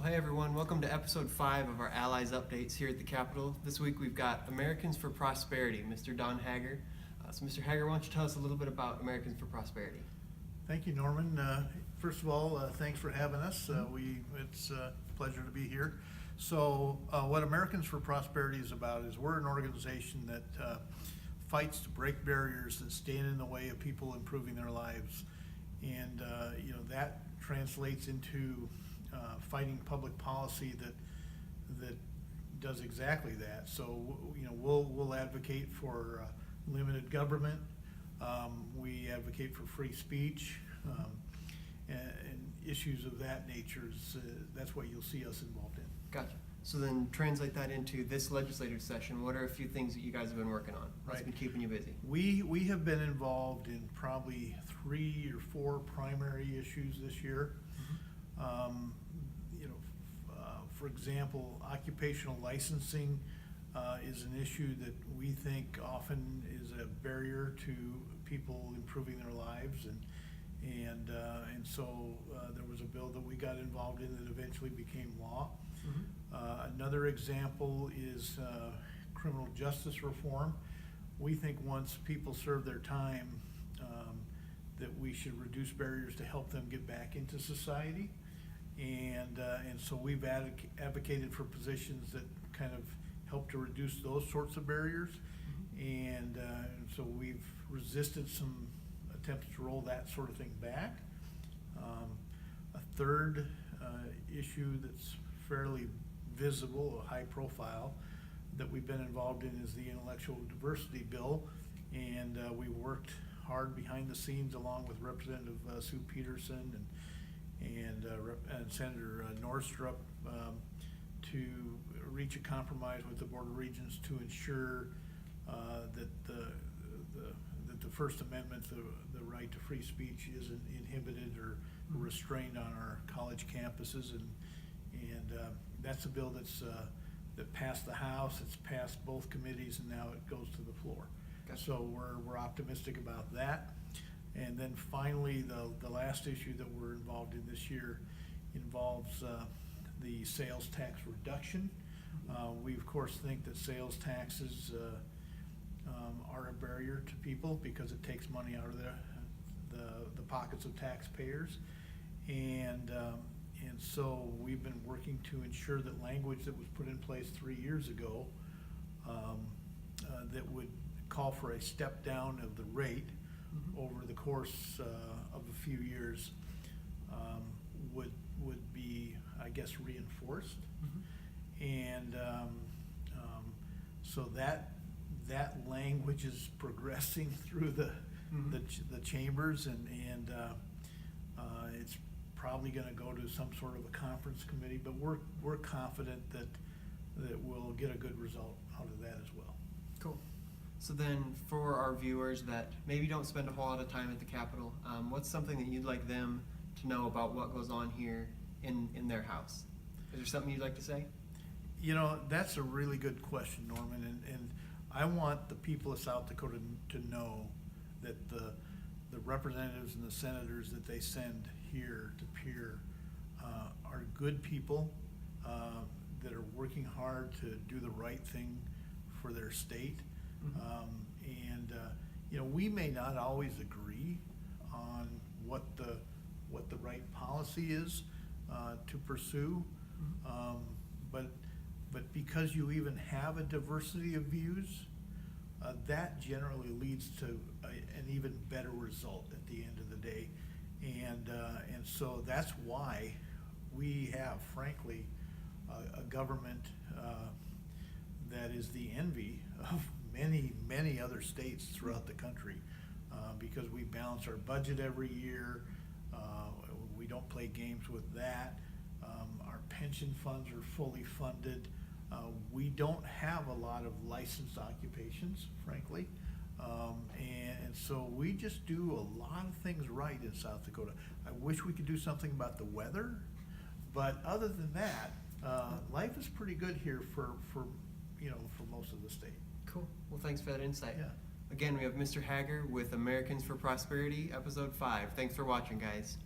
Well, hey everyone, welcome to episode 5 of our Allies Updates here at the Capitol. This week we've got Americans for Prosperity, Mr. Don Hager. So Mr. Hager, why don't you tell us a little bit about Americans for Prosperity? Thank you, Norman. First of all, thanks for having us. It's a pleasure to be here. So what Americans for Prosperity is about is we're an organization that fights to break barriers that stand in the way of people improving their lives. And that translates into fighting public policy that does exactly that. So we'll advocate for limited government. We advocate for free speech and issues of that nature. That's what you'll see us involved in. Gotcha. So then translate that into this legislative session. What are a few things that you guys have been working on? What's been keeping you busy? We have been involved in probably 3 or 4 primary issues this year. For example, occupational licensing is an issue that we think often is a barrier to people improving their lives, and so there was a bill that we got involved in that eventually became law. Another example is criminal justice reform. We think once people serve their time, that we should reduce barriers to help them get back into society. And so we've advocated for positions that kind of help to reduce those sorts of barriers. And so we've resisted some attempts to roll that sort of thing back. A third issue that's fairly visible, a high profile, that we've been involved in is the intellectual diversity bill. And we worked hard behind the scenes along with Representative Sue Peterson and Senator Norstrup to reach a compromise with the Board of Regents to ensure that the First Amendment, the right to free speech, isn't inhibited or restrained on our college campuses, and that's a bill that passed the House. It's passed both committees, and now it goes to the floor. Gotcha. So we're optimistic about that. And then finally, the last issue that we're involved in this year involves the sales tax reduction. We of course think that sales taxes are a barrier to people because it takes money out of the pockets of taxpayers, and so we've been working to ensure that language that was put in place 3 years ago that would call for a step down of the rate over the course of a few years would be, I guess, reinforced. And so that language is progressing through the chambers, and it's probably going to go to some sort of a conference committee, but we're confident that we'll get a good result out of that as well. Cool. So then for our viewers that maybe don't spend a whole lot of time at the Capitol, what's something that you'd like them to know about what goes on here in their house? Is there something you'd like to say? That's a really good question, Norman, and I want the people of South Dakota to know that the representatives and the senators that they send here to Pierre are good people that are working hard to do the right thing for their state. We may not always agree on what the right policy is to pursue, but because you even have a diversity of views, that generally leads to an even better result at the end of the day, and so that's why we have, frankly, a government that is the envy of many other states throughout the country, because we balance our budget every year. We don't play games with that. Our pension funds are fully funded. We don't have a lot of licensed occupations, frankly, and so we just do a lot of things right in South Dakota. I wish we could do something about the weather, but other than that, life is pretty good here for most of the state. Cool. Well, thanks for that insight. Yeah. Again, we have Mr. Hager with Americans for Prosperity, episode 5. Thanks for watching, guys.